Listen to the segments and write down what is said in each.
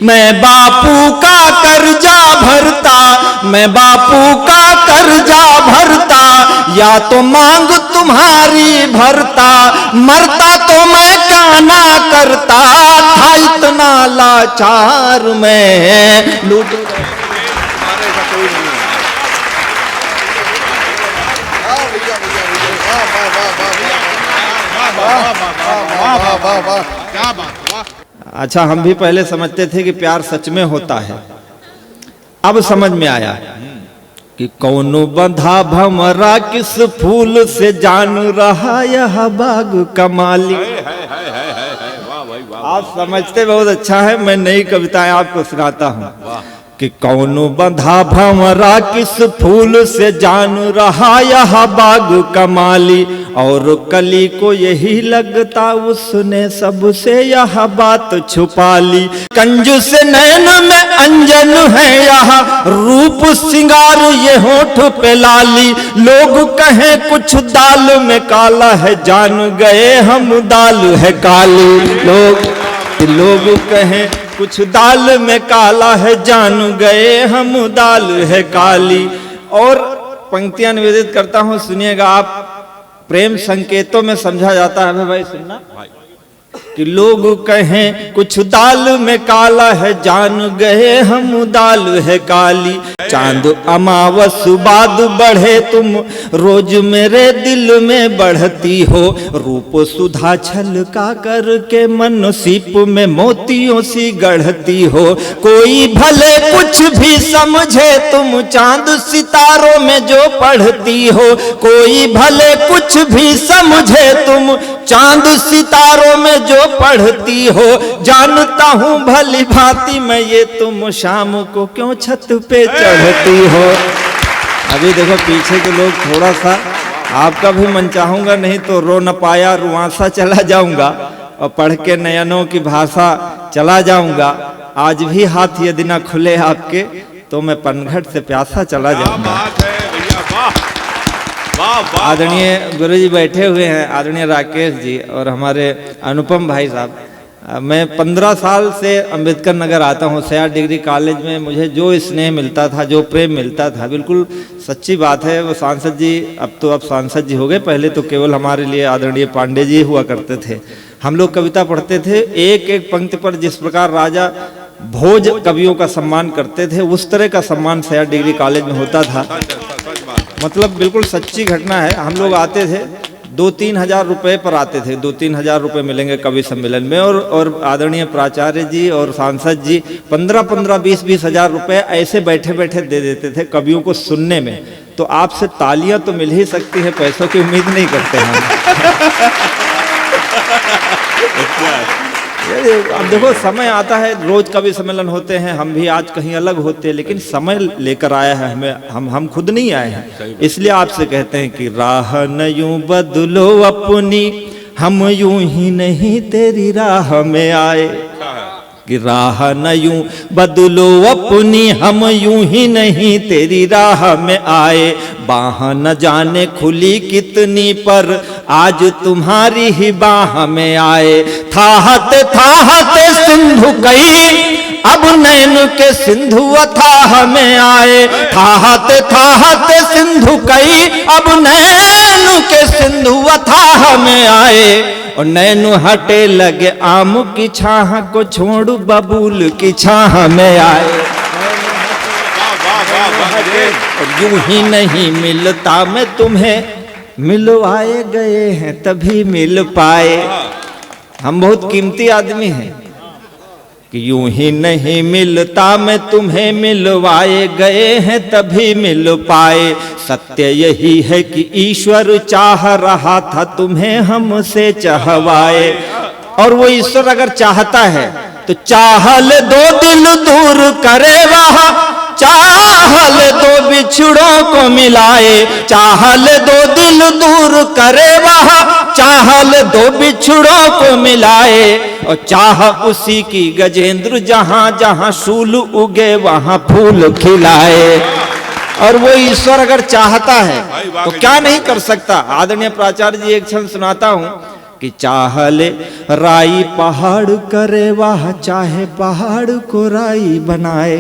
मैं बापू का कर्जा भरता, मैं बापू का कर्जा भरता, या तो मांग तुम्हारी भरता, मरता तो मैं क्या ना करता, था इतना लाचार मैं लूट। क्या बात। अच्छा, हम भी पहले समझते थे कि प्यार सच में होता है, अब समझ में आया कि कौनो बंधा भमरा किस फूल से जान रहा यह बाग कमाली। आप समझते बहुत अच्छा है, मैं नई कविताएं आपको सुनाता हूँ कि कौनो बंधा भमरा किस फूल से जान रहा यह बाग कमाली, और कली को यही लगता उसने सबसे यह बात छुपा ली। कंजूस नैन में अंजन है यह रूप सिंगार ये होठ पे लाली, लोग कहें कुछ दाल में काला है, जान गए हम दाल है काली। लोग कहें कुछ दाल में काला है, जान गए हम दाल है काली। और पंक्तियां निवेदित करता हूं, सुनिएगा आप। प्रेम संकेतों में समझा जाता है भाई, सुनना कि लोग कहें कुछ दाल में काला है, जान गए हम दाल है काली। चांद अमावस बाद बढ़े तुम रोज मेरे दिल में बढ़ती हो, रूप सुधा छलका करके मन सीप में मोतियों सी गढ़ती हो। कोई भले कुछ भी समझे तुम चांद सितारों में जो पढ़ती हो, कोई भले कुछ भी समझे तुम चांद सितारों में जो पढ़ती हो, जानता हूँ भली भांति मैं ये तुम शाम को क्यों छत पे चढ़ती हो। अभी देखो पीछे के लोग, थोड़ा सा आपका भी मन चाहूंगा, नहीं तो रो न पाया रुआंसा चला जाऊंगा, और पढ़ के नयनों की भाषा चला जाऊंगा। आज भी हाथ यदि ना खुले आपके तो मैं पनघट से प्यासा चला जाऊंगा। आदरणीय गुरु जी बैठे हुए हैं, आदरणीय राकेश जी और हमारे अनुपम भाई साहब। मैं 15 साल से अंबेडकर नगर आता हूँ। सयाज डिग्री कॉलेज में मुझे जो स्नेह मिलता था, जो प्रेम मिलता था, बिल्कुल सच्ची बात है। वो सांसद जी, अब तो आप सांसद जी हो गए, पहले तो केवल हमारे लिए आदरणीय पांडे जी हुआ करते थे। हम लोग कविता पढ़ते थे, एक एक पंक्ति पर जिस प्रकार राजा भोज कवियों का सम्मान करते थे, उस तरह का सम्मान सयाज डिग्री कॉलेज में होता था। मतलब बिल्कुल सच्ची घटना है। हम लोग आते थे, 2-3 हजार रुपए पर आते थे, 2-3 हजार रुपए मिलेंगे कवि सम्मेलन में, और आदरणीय प्राचार्य जी और सांसद जी 15-15, 20-20 हजार रुपए ऐसे बैठे बैठे दे देते थे कवियों को सुनने में। तो आपसे तालियां तो मिल ही सकती है, पैसों की उम्मीद नहीं करते हम। अब देखो समय आता है, रोज कवि सम्मेलन होते हैं, हम भी आज कहीं अलग होते हैं, लेकिन समय लेकर आया है हमें, हम खुद नहीं आए हैं। इसलिए आपसे कहते हैं कि राह न यूं बदलो अपनी, हम यूं ही नहीं तेरी राह में आए। कि राह न यूं बदलो अपनी, हम यूं ही नहीं तेरी राह में आए। बाह न जाने खुली कितनी पर आज तुम्हारी ही बाह में आए। थाहते थाहते सिंधु कई अब नैन के सिंधु अथाह में आए। थाहते थाहते सिंधु कई अब नैन के सिंधु अथाह में आए। और नैनु हटे लगे आम की छाह को छोड़ बबूल की छाह में आए। यूं ही नहीं मिलता मैं तुम्हें, मिलवाए गए हैं तभी मिल पाए। हम बहुत कीमती आदमी हैं कि यूं ही नहीं मिलता मैं तुम्हें, मिलवाए गए हैं तभी मिल पाए। सत्य यही है कि ईश्वर चाह रहा था तुम्हें हमसे चाहवाए। और वो ईश्वर अगर चाहता है तो चाहल दो दिल दूर करे वह, चाहल दो बिछड़ों को मिलाए। चाहल दो दिल दूर करे वह, चाहल दो बिछड़ों को मिलाए। और चाह उसी की गजेंद्र जहां जहां शूल उगे वहां फूल खिलाए। और वो ईश्वर अगर चाहता है तो क्या नहीं कर सकता। आदरणीय प्राचार्य जी, एक क्षण सुनाता हूं कि चाहले राई पहाड़ करे वाह, चाहे पहाड़ को राई बनाए।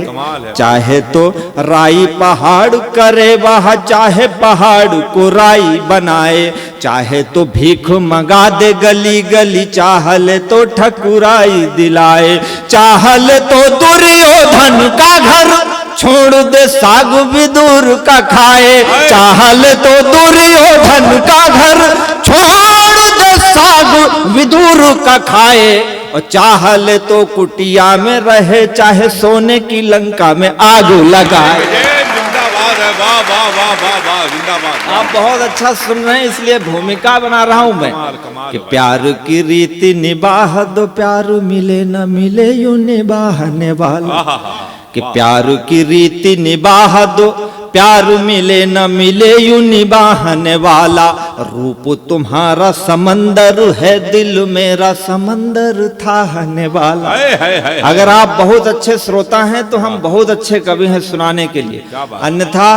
चाहे तो राई पहाड़ करे वाह, चाहे पहाड़ को राई बनाए। चाहे तो भीख मंगा दे गली गली, चाहले तो ठकुराई दिलाए। चाहले तो दुर्योधन का घर छोड़ दे साग विदुर का खाए। चाहले तो दुर्योधन का घर छोड़ दे साग विदुर का खाए। और चाहले तो कुटिया में रहे, चाहे सोने की लंका में आग लगाए। जिंदाबाद है, वाह वाह वाह वाह वाह, जिंदाबाद। आप बहुत अच्छा सुन रहे हैं, इसलिए भूमिका बना रहा हूं मैं कि प्यार की रीति निभाह दो, प्यार मिले न मिले यूं निभाने वाला। कि प्यार की रीति निभाह दो, प्यार मिले न मिले यूं निभाने वाला। रूप तुम्हारा समंदर है, दिल मेरा समंदर थाहने वाला। अगर आप बहुत अच्छे श्रोता हैं तो हम बहुत अच्छे कवि हैं सुनाने के लिए, अन्यथा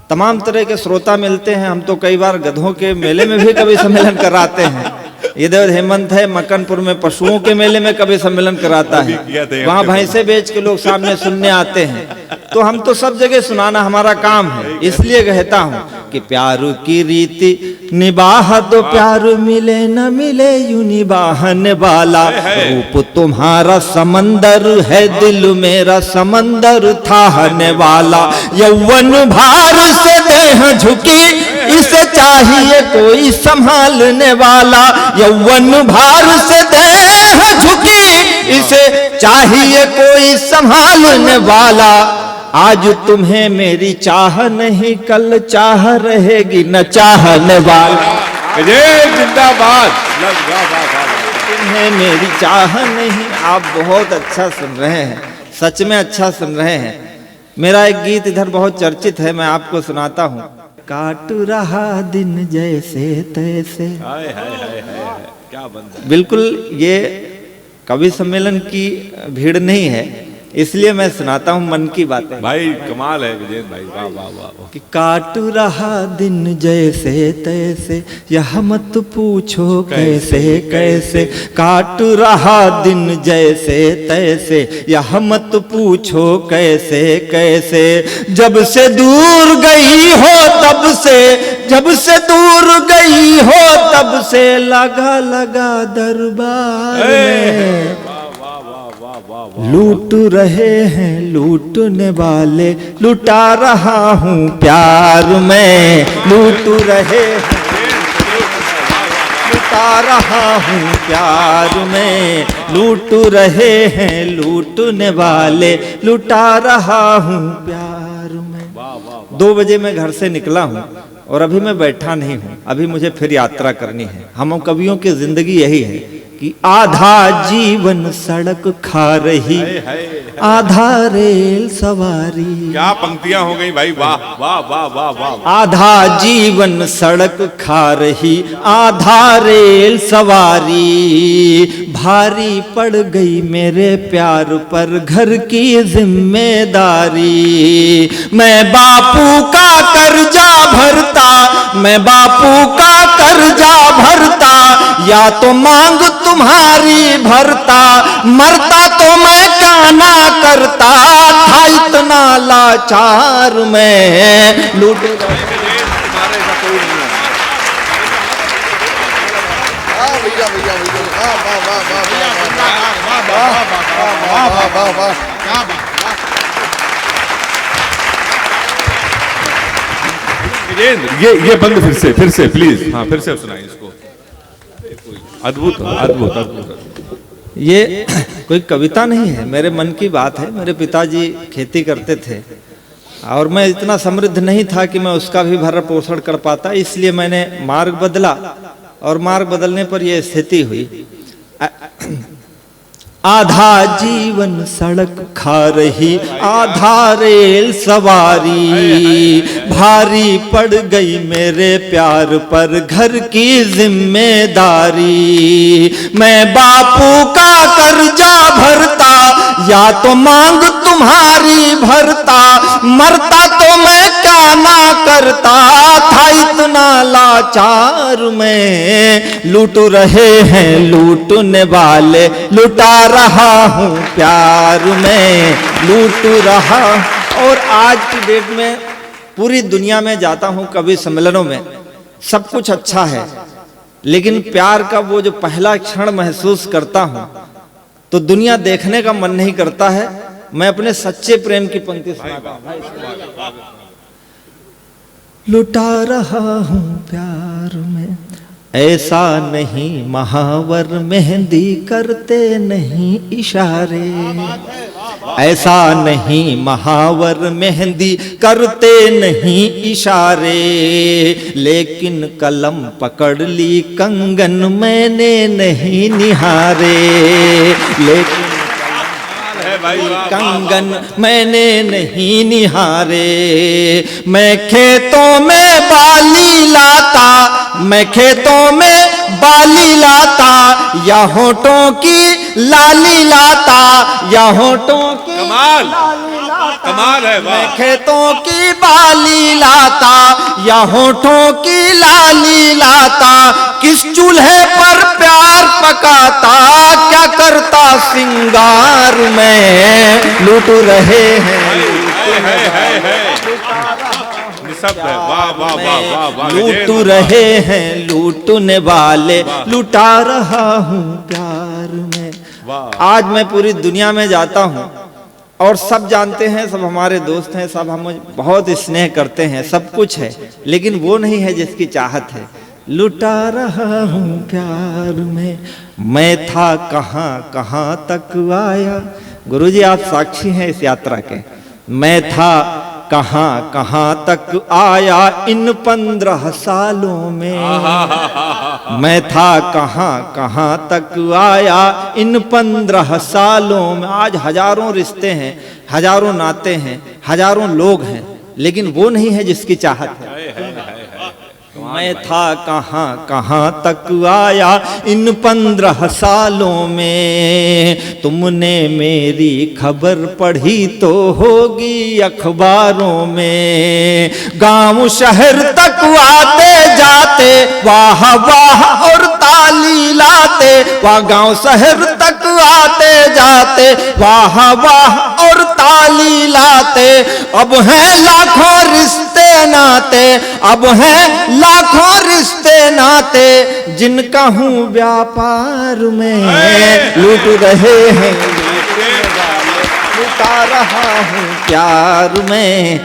तमाम तरह के श्रोता मिलते हैं। हम तो कई बार गधों के मेले में भी कवि सम्मेलन कराते हैं। इधर हेमंत है मक्कनपुर में पशुओं के मेले में कवि सम्मेलन कराता है, वहाँ भैंसे बेच के लोग सामने सुनने आते हैं। तो हम तो सब जगह सुनाना हमारा काम है, इसलिए कहता हूँ कि प्यार की रीति निभाह दो, प्यार मिले न मिले यूं निभाने वाला। रूप तुम्हारा समंदर है, दिल मेरा समंदर थाहने वाला। यौवन भार से देह झुकी, इसे चाहिए कोई संभालने वाला। यौवन भार से देह झुकी, इसे चाहिए कोई संभालने वाला। आज तुम्हें मेरी चाह नहीं, कल चाह रहेगी न चाहने वाला। जिंदाबाद। तुम्हें मेरी चाह नहीं। आप बहुत अच्छा सुन रहे हैं, सच में अच्छा सुन रहे हैं। मेरा एक गीत इधर बहुत चर्चित है, मैं आपको सुनाता हूँ। काट रहा दिन जैसे तैसे। क्या बंदा। बिल्कुल ये कवि सम्मेलन की भीड़ नहीं है, इसलिए मैं सुनाता हूँ मन की बातें। भाई कमाल है विजेंद्र भाई, वाह वाह वाह। कि काट रहा दिन जैसे तैसे, यह मत पूछो कैसे कैसे। काट रहा दिन जैसे तैसे, यह मत पूछो कैसे कैसे। जब से दूर गई हो तब से, जब से दूर गई हो तब से लगा लगा दरबार में। लूट रहे हैं लूटने वाले, लुटा रहा हूँ प्यार में। लूट रहे हैं लुटा रहा हूँ प्यार में। लूट रहे हैं लूटने वाले, लुटा रहा हूँ प्यार में। 2 बजे मैं घर से निकला हूँ और अभी मैं बैठा नहीं हूँ, अभी मुझे फिर यात्रा करनी है। हम कवियों की जिंदगी यही है कि आधा जीवन सड़क खा रही, आधा रेल सवारी। क्या पंक्तियां हो गई भाई, वाह वाह वाह वाह वाह। आधा जीवन सड़क खा रही, आधा रेल सवारी। भारी पड़ गई मेरे प्यार पर घर की जिम्मेदारी। मैं बापू का कर्जा भरता, मैं बापू का कर्जा भरता, या तो मांग तुम्हारी भरता। मरता तो मैं क्या ना करता, था इतना लाचार में। लूट ये बंद फिर से प्लीज। हाँ फिर से सुनाइए इसको। अद्भुत अद्भुत अद्भुत। ये कोई कविता नहीं है, मेरे मन की बात है। मेरे पिताजी खेती करते थे और मैं इतना समृद्ध नहीं था कि मैं उसका भी भरण पोषण कर पाता, इसलिए मैंने मार्ग बदला और मार्ग बदलने पर यह स्थिति हुई। आधा जीवन सड़क खा रही, आधा रेल सवारी। भारी पड़ गई मेरे प्यार पर घर की जिम्मेदारी। मैं बापू का कर्जा भरता, या तो मांग तुम्हारी भरता। मरता तो मैं क्या ना करता था इतना लाचार में। लूट रहे हैं लूटने वाले, लुटा रहा हूँ प्यार में, लूट रहा। और आज की डेट में पूरी दुनिया में जाता हूँ कवि सम्मेलनों में, सब कुछ अच्छा है, लेकिन प्यार का वो जो पहला क्षण महसूस करता हूँ तो दुनिया देखने का मन नहीं करता है। मैं अपने सच्चे प्रेम की पंक्ति सुनाता हूं। लुटा रहा हूं प्यार में, ऐसा नहीं महावर मेहंदी करते नहीं इशारे, ऐसा नहीं महावर मेहंदी करते नहीं इशारे, लेकिन कलम पकड़ ली कंगन मैंने नहीं निहारे, लेकिन कंगन मैंने नहीं निहारे। मैं खेतों में बाली लाता, मैं खेतों में बाली लाता, या होठों की लाली लाता, या होठों की कमाल कमाल है। मैं खेतों की बाली लाता, या होठों की लाली लाता, किस चूल्हे पर प्यार पकाता, क्या करता सिंगार में। लूट रहे हैं लूट रहे हैं लूटने वाले, लुटा रहा हूँ प्यार में। आज मैं पूरी दुनिया में जाता हूँ और सब जानते हैं, सब हमारे दोस्त हैं, सब हम बहुत स्नेह करते हैं, सब कुछ है, लेकिन वो नहीं है जिसकी चाहत है। लुटा रहा हूँ प्यार में। मैं था कहाँ कहाँ तक आया, गुरुजी आप साक्षी हैं इस यात्रा के। मैं था कहाँ कहाँ तक आया इन 15 सालों में, मैं था कहाँ कहाँ तक आया इन 15 सालों में। आज हजारों रिश्ते हैं, हजारों नाते हैं, हजारों लोग हैं, लेकिन वो नहीं है जिसकी चाहत है। मैं था कहाँ कहाँ तक आया इन 15 सालों में, तुमने मेरी खबर पढ़ी तो होगी अखबारों में। गांव शहर तक आते जाते वाह वाह और ताली लाते, वाह गांव शहर तक आते जाते वाह वाह और ताली लाते। अब हैं लाखों रिश्ते नाते, अब हैं लाखों रिश्ते नाते, जिनका हूँ व्यापार में। लूट रहे हैं लुटा रहा हूँ प्यार में,